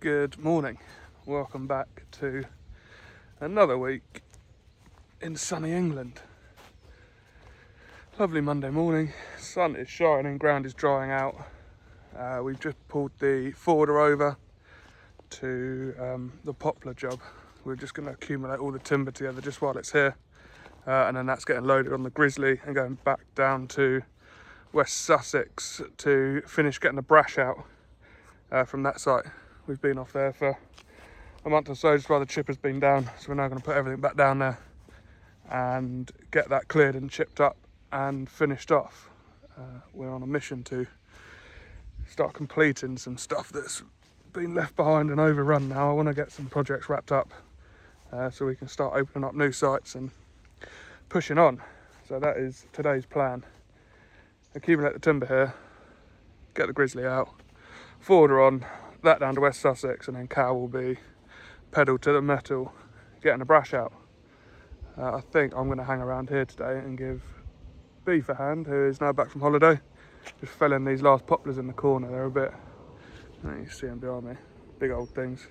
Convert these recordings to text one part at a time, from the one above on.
Good morning, welcome back to another week in sunny England. Lovely Monday morning, sun is shining, ground is drying out. We've just pulled the forwarder over to the Poplar job. We're just going to accumulate all the timber together just while it's here, and then that's getting loaded on the Grizzly and going back down to West Sussex to finish getting the brash out from that site. We've been off there for a month or so just while the chipper's been down, so we're now going to put everything back down there and get that cleared and chipped up and finished off. We're on a mission to start completing some stuff that's been left behind and overrun now. I want to get some projects wrapped up so we can start opening up new sites and pushing on. So that is today's plan. Accumulate the timber here, get the Grizzly out, forwarder on, that down to West Sussex, and then Cal will be pedal to the metal getting the brash out. I think I'm going to hang around here today and give Beef a hand, who is now back from holiday. Just fell in these last poplars in the corner. They're a bit, you see them behind me, big old things.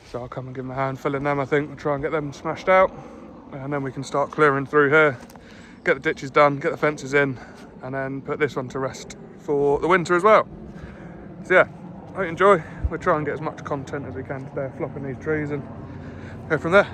So I'll come and give them a hand filling them. I think we'll try and get them smashed out, and then we can start clearing through here, get the ditches done, get the fences in, and then put this one to rest for the winter as well. So yeah, hope you enjoy. We'll try and get as much content as we can today, flopping these trees, and go from there.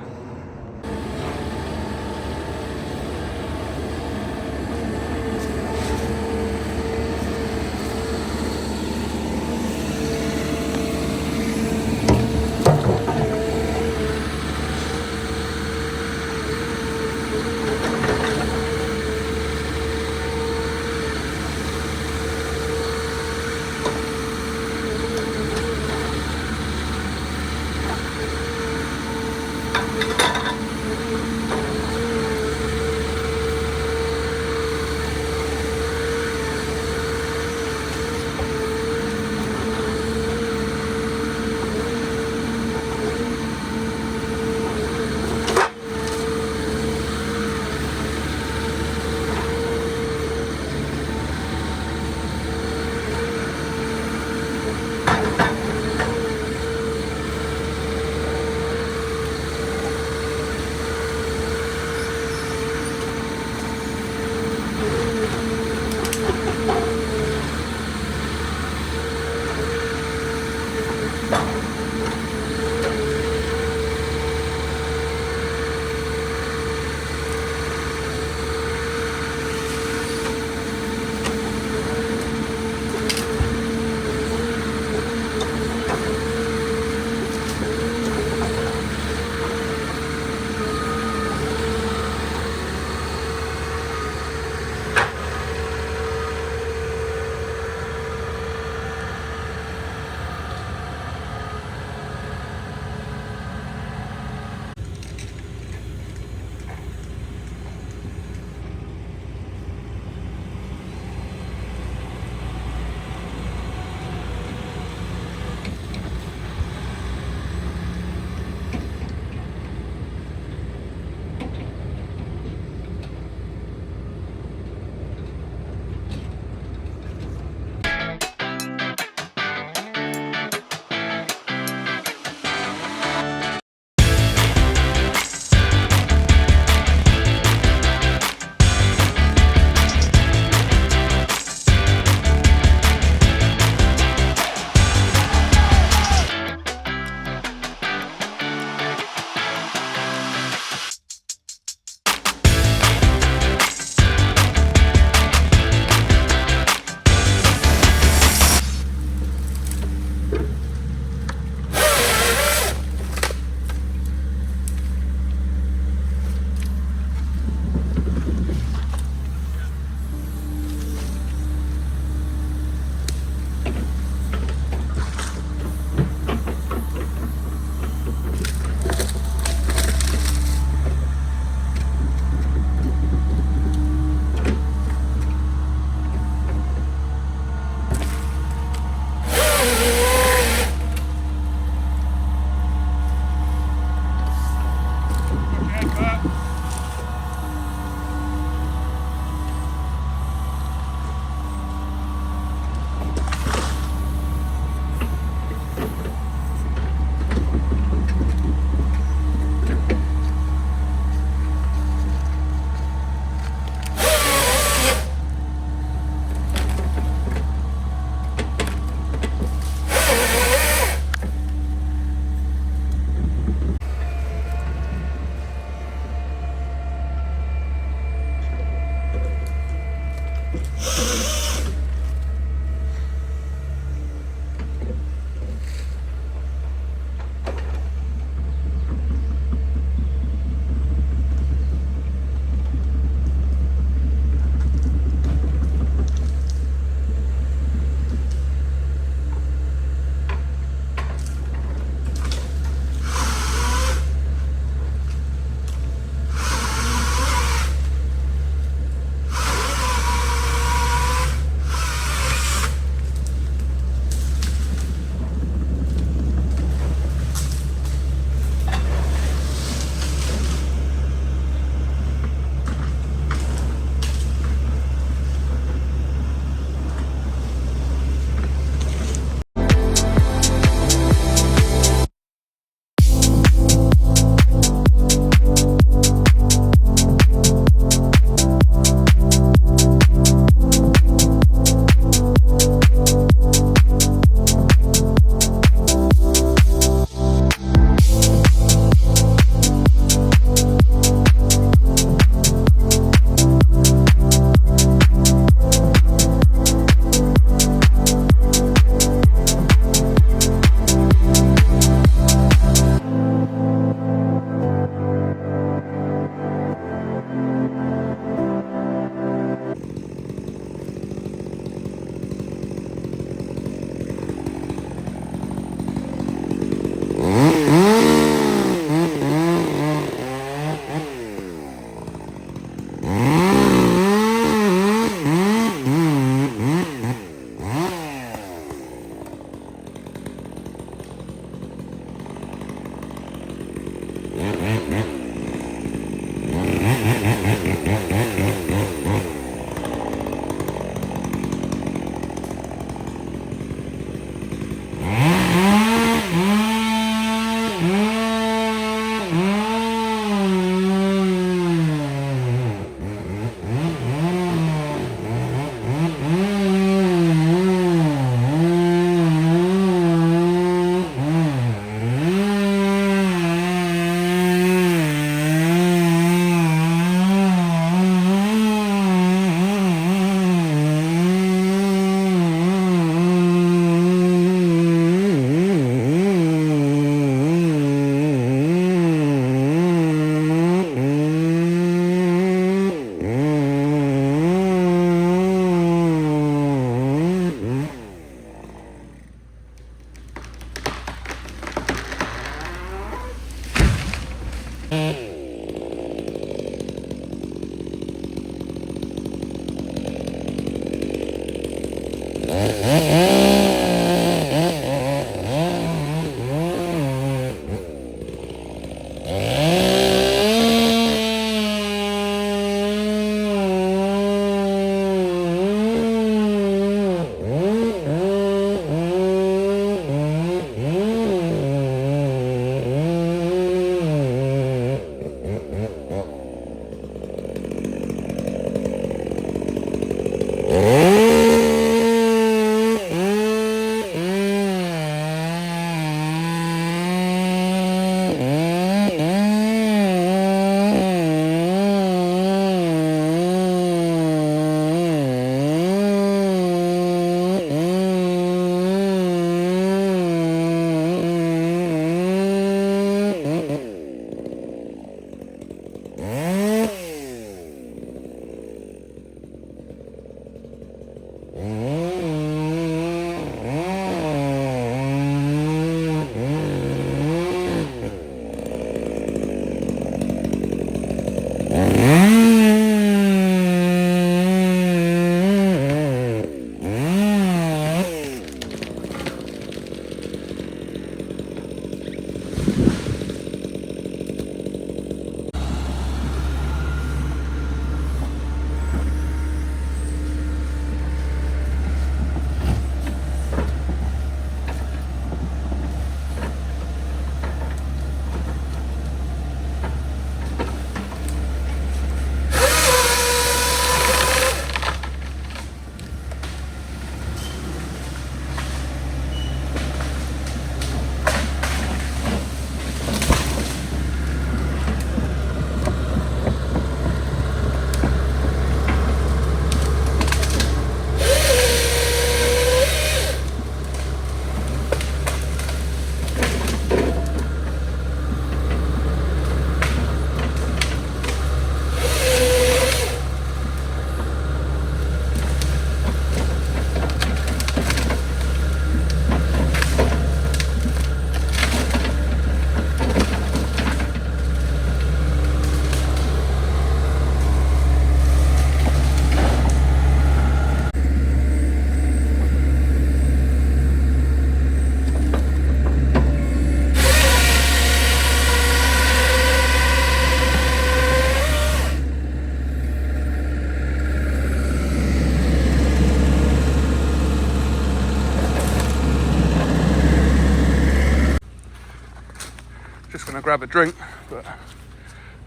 Just gonna grab a drink, but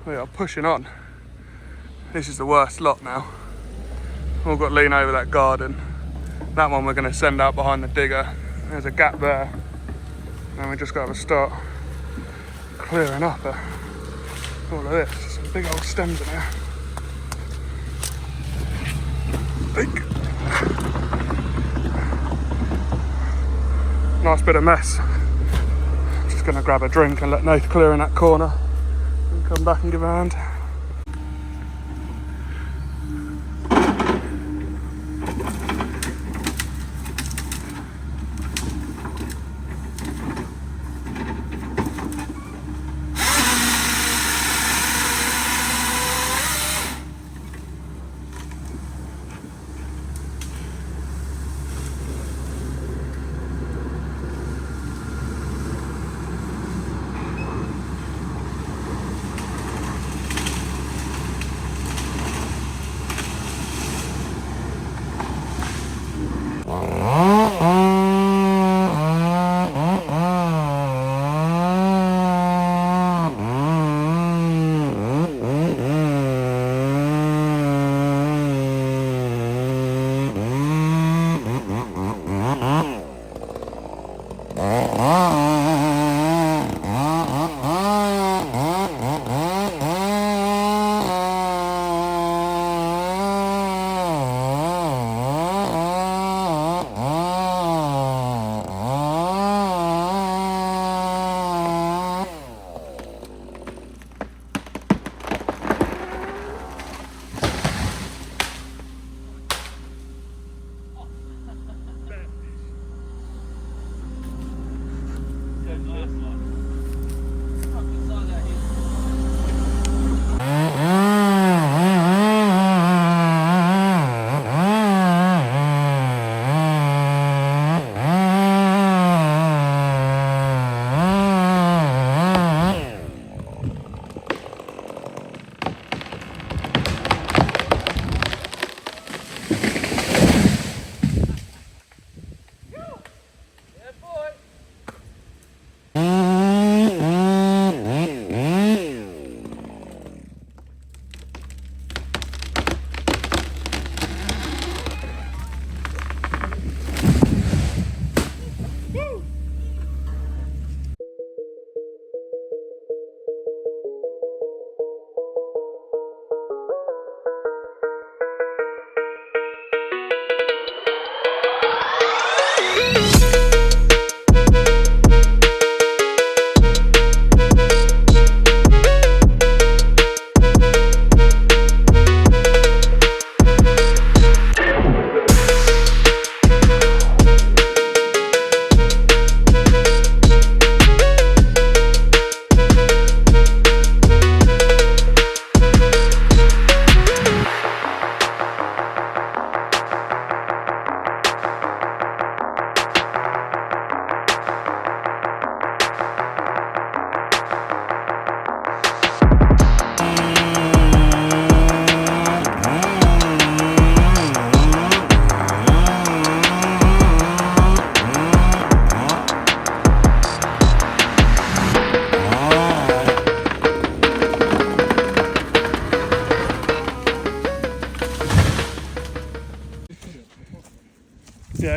we are pushing on. This is the worst lot now. All got to lean over that garden. That one we're gonna send out behind the digger. There's a gap there. And we just gotta start clearing up all of this. There's some big old stems in here. Big. Nice bit of mess. Just gonna grab a drink and let Nath clear in that corner and come back and give a hand.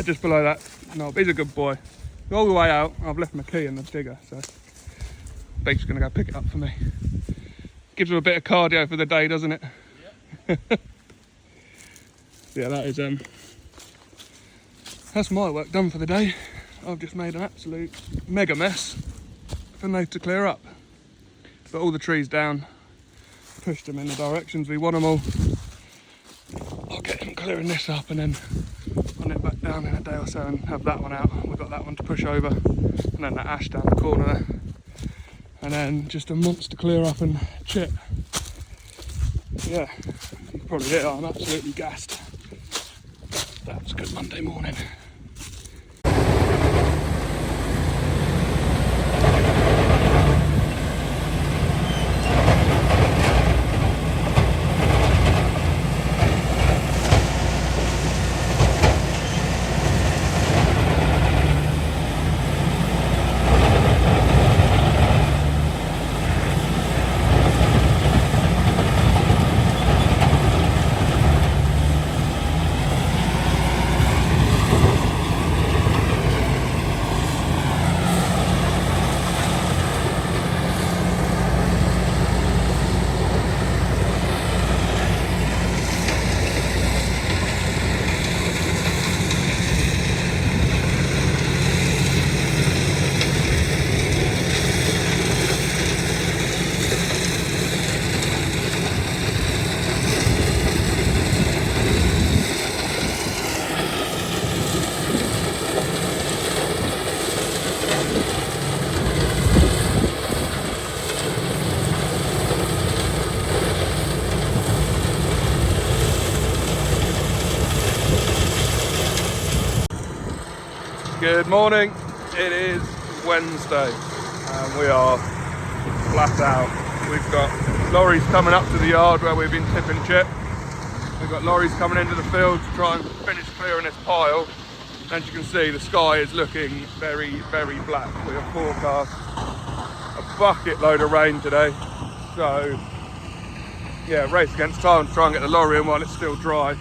Yeah, just below that knob. He's a good boy. All the way out. I've left my key in the digger, so Beach's gonna go pick it up for me. Gives him a bit of cardio for the day, doesn't it? Yep. Yeah, that is that's my work done for the day. I've just made an absolute mega mess for Nate to clear up. But all the trees down, pushed them in the directions we want them all. I'll get him clearing this up and then I'll nip back down in a day or so and have that one out. We've got that one to push over, and then that ash down the corner there. And then just a monster clear up and chip. Yeah, you can probably hear I'm absolutely gassed. That's a good Monday morning. Good morning, it is Wednesday and we are flat out. We've got lorries coming up to the yard where we've been tipping chip. We've got lorries coming into the field to try and finish clearing this pile. As you can see, the sky is looking very, very black. We have forecast a bucket load of rain today. So yeah, race against time to try and get the lorry in while it's still dry.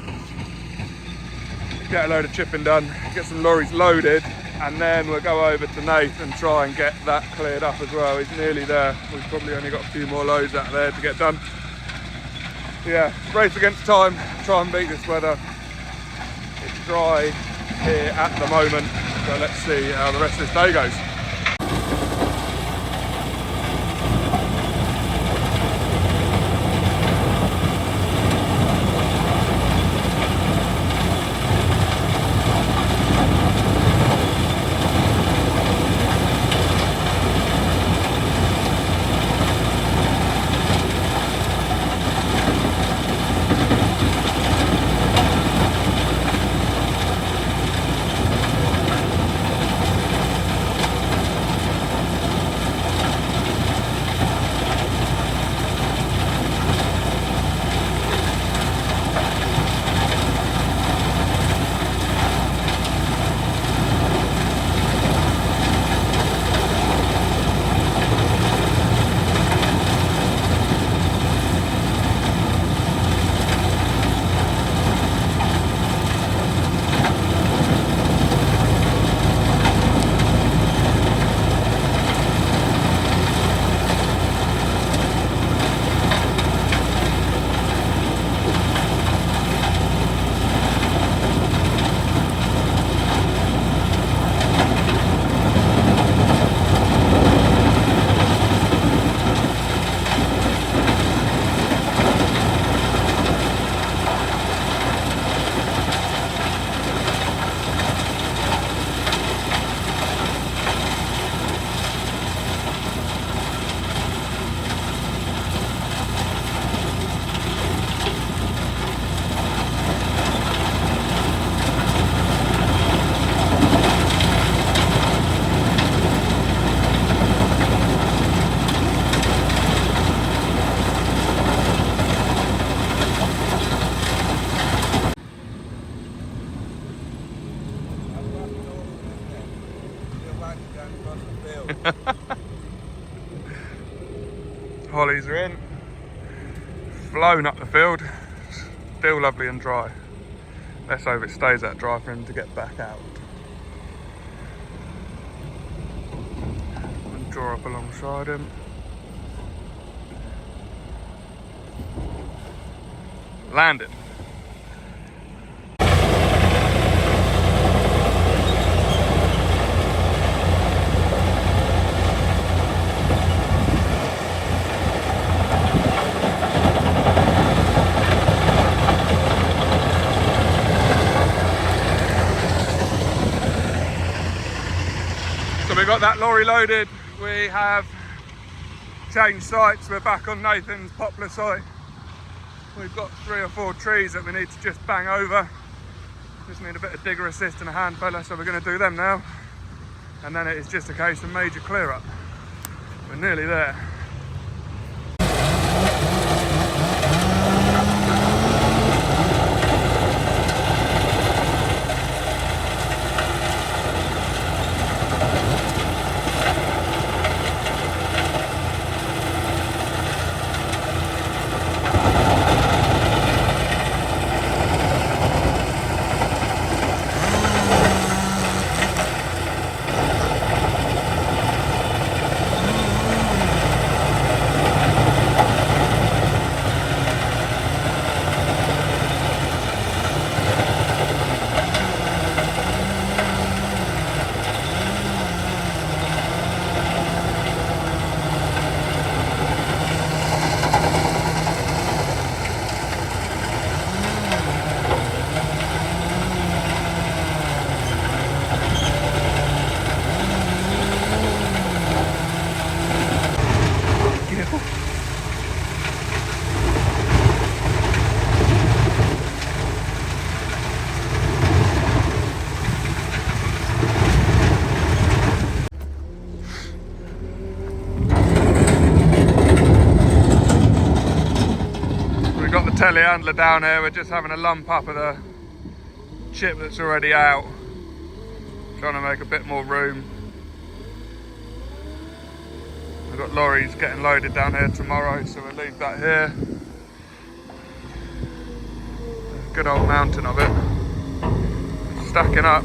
Get a load of chipping done, get some lorries loaded, and then we'll go over to Nate and try and get that cleared up as well. He's nearly there. We've probably only got a few more loads out there to get done. Yeah, race against time, try and beat this weather. It's dry here at the moment, so let's see how the rest of this day goes. Hollies are in, flown up the field, still lovely and dry. Let's hope it stays that dry for him to get back out. Draw up alongside him. Landed. So we got that lorry loaded. We have changed sites. We're back on Nathan's poplar site. We've got 3 or 4 trees that we need to just bang over. Just need a bit of digger assist and a hand fella, so we're going to do them now. And then it is just a case of major clear up. We're nearly there. Telehandler down here. We're just having a lump up of the chip that's already out, trying to make a bit more room. We've got lorries getting loaded down here tomorrow, so we'll leave that here. Good old mountain of it, stacking up.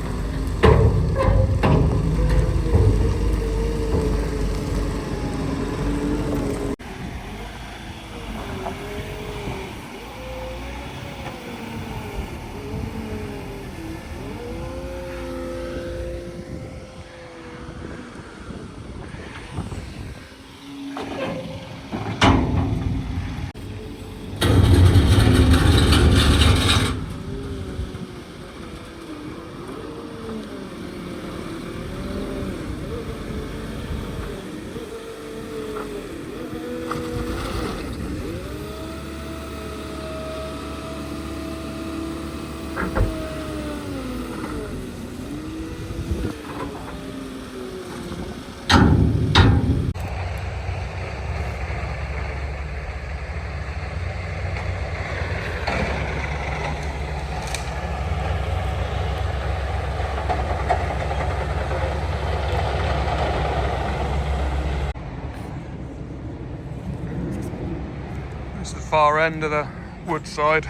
This is the far end of the wood side.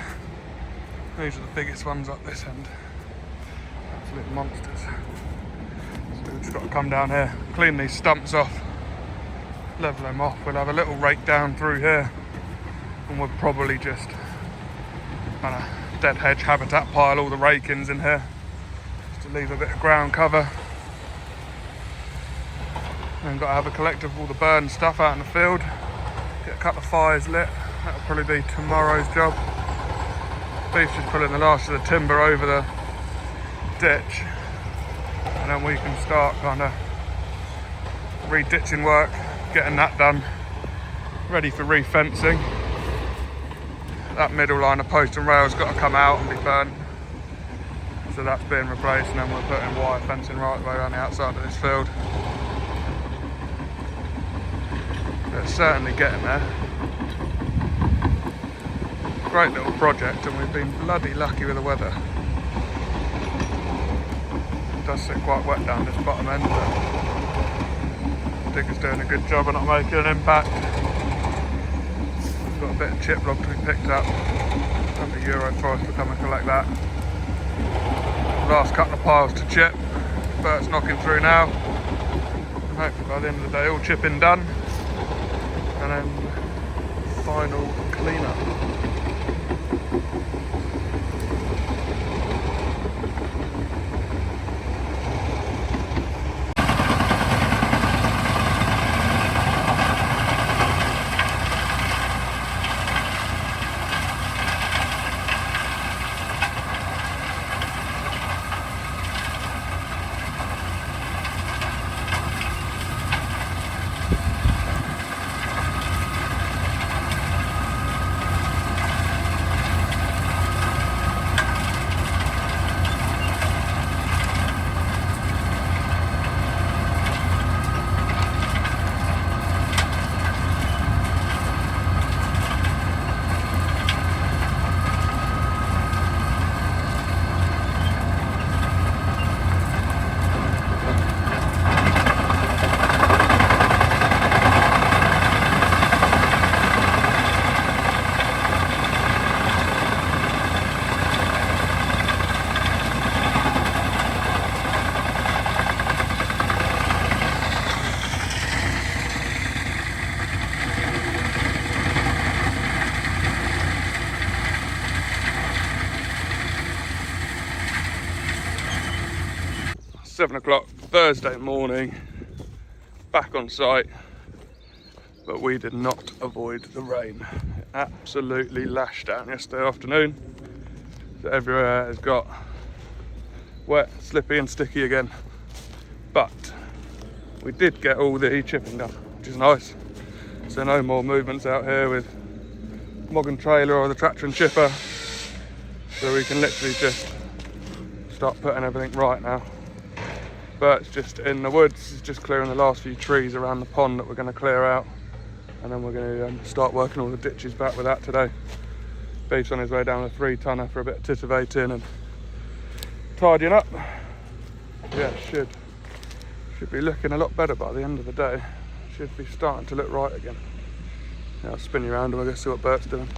These are the biggest ones up this end. Absolute monsters. So we've just got to come down here, clean these stumps off, level them off. We'll have a little rake down through here, and we'll probably just kind of dead hedge habitat pile all the rake-ins in here, just to leave a bit of ground cover. Then got to have a collector of all the burned stuff out in the field, get a couple of fires lit. That'll probably be tomorrow's job. Beef's just pulling the last of the timber over the ditch, and then we can start kind of re-ditching work, getting that done, ready for re-fencing. That middle line of post and rail's got to come out and be burnt, so that's being replaced, and then we're putting wire fencing right the way around the outside of this field. So it's certainly getting there. Great little project, and we've been bloody lucky with the weather. It does sit quite wet down this bottom end, but digger's doing a good job of not making an impact. We've got a bit of chip log to be picked up. Another Euro Forest will come and collect that. Last couple of piles to chip. Bert's knocking through now. hopefully by the end of the day all chipping done, and then final cleanup. £7 Thursday morning, back on site, but we did not avoid the rain. It absolutely lashed down yesterday afternoon, so everywhere has got wet, slippy and sticky again, but we did get all the chipping done, which is nice. So no more movements out here with Mog and trailer or the tractor and chipper, so we can literally just start putting everything right now. But it's just in the woods, it's just clearing the last few trees around the pond that we're going to clear out, and then we're going to start working all the ditches back with that today. Beef's on his way down with a 3-tonner for a bit of titivating and tidying up. Yeah, should be looking a lot better by the end of the day. Should be starting to look right again. Yeah, I'll spin you around and we'll go see what Bert's doing.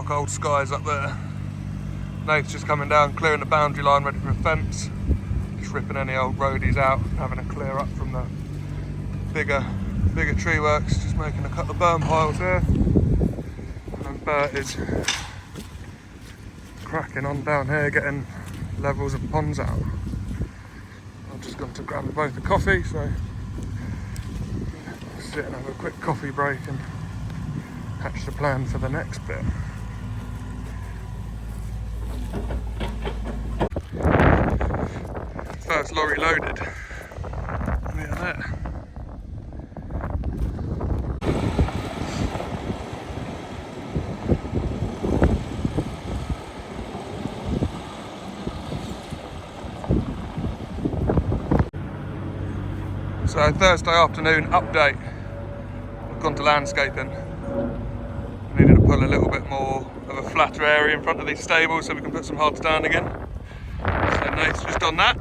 dark old skies up there. Nate's just coming down, clearing the boundary line, ready for a fence. Just ripping any old roadies out, having a clear up from the bigger tree works, just making a couple of burn piles there. And then Bert is cracking on down here, getting levels of ponds out. I've just gone to grab both a coffee, so sit and have a quick coffee break and hatch the plan for the next bit. First lorry loaded. Look at that. So Thursday afternoon update. I've gone to landscaping. I needed to pull a little bit more of a flatter area in front of these stables so we can put some hard stand again. So Nate's just done that.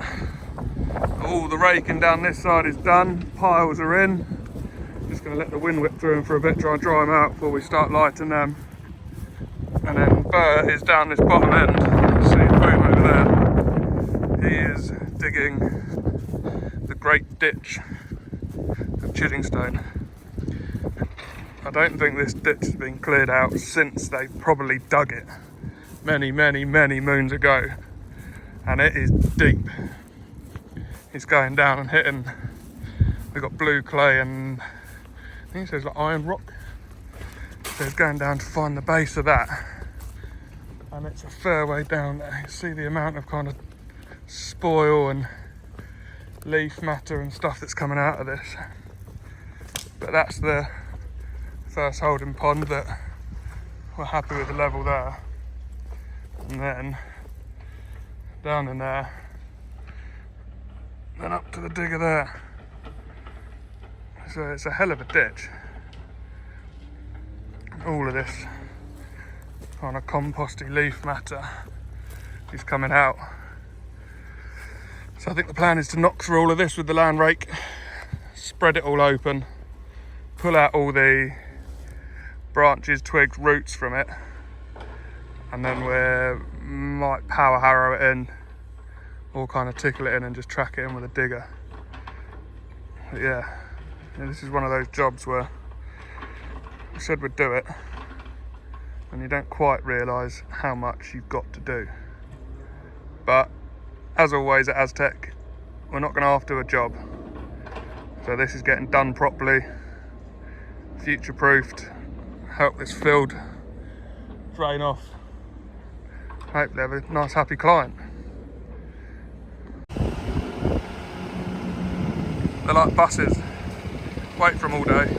All the raking down this side is done. Piles are in. Just going to let the wind whip through them for a bit, try and dry them out before we start lighting them. And then Bert is down this bottom end. You see boom over there. He is digging the great ditch of Chiddingstone. I don't think this ditch has been cleared out since they probably dug it many moons ago, and it is deep. He's going down and hitting, they've got blue clay and I think it says like iron rock, so he's going down to find the base of that, and it's a fair way down there. You see the amount of kind of spoil and leaf matter and stuff that's coming out of this. But that's the first holding pond that we're happy with the level there. And then down in there, then up to the digger there. So it's a hell of a ditch. All of this kind of composty leaf matter is coming out. So I think the plan is to knock through all of this with the land rake, spread it all open, pull out all the branches, twigs, roots from it, and then we might power harrow it in, or kind of tickle it in and just track it in with a digger. But yeah, this is one of those jobs where we said we'd do it, and you don't quite realise how much you've got to do. But as always at Aztech, we're not going to half do a job. So this is getting done properly, future-proofed, help this field drain off. Hopefully have a nice happy client. They're like buses, wait for them all day,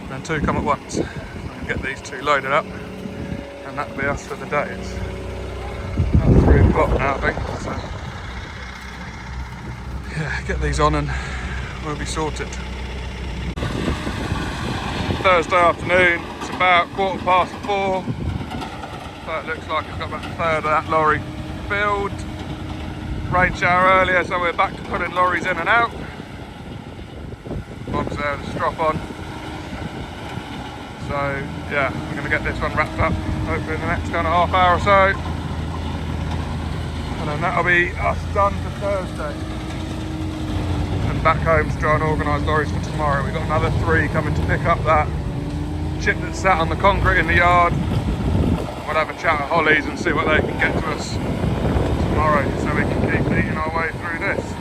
and then two come at once. So we can get these two loaded up, and that'll be us for the day. It's about 3 o'clock now, I think. So yeah, get these on and we'll be sorted. Thursday afternoon, it's about 4:15. So it looks like it's got about a third of that lorry filled. Rain shower earlier, so we're back to putting lorries in and out. Bob's there with the strop on. So yeah, we're going to get this one wrapped up hopefully in the next kind of half hour or so. And then that'll be us done for Thursday. And back home to try and organise lorries for tomorrow. We've got another 3 coming to pick up that chip that's sat on the concrete in the yard. We'll have a chat at Holly's and see what they can get to us tomorrow, so we can keep eating our way through this.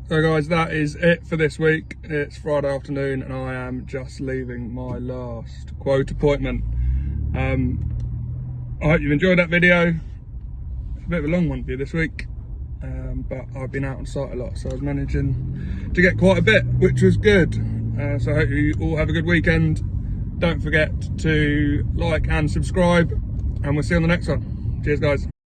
So guys, that is it for this week. It's Friday afternoon and I am just leaving my last quote appointment. I hope you've enjoyed that video. a bit of a long one for you this week, but I've been out on site a lot, so I was managing to get quite a bit, which was good. So I hope you all have a good weekend. Don't forget to like and subscribe, and we'll see you on the next one. Cheers, guys.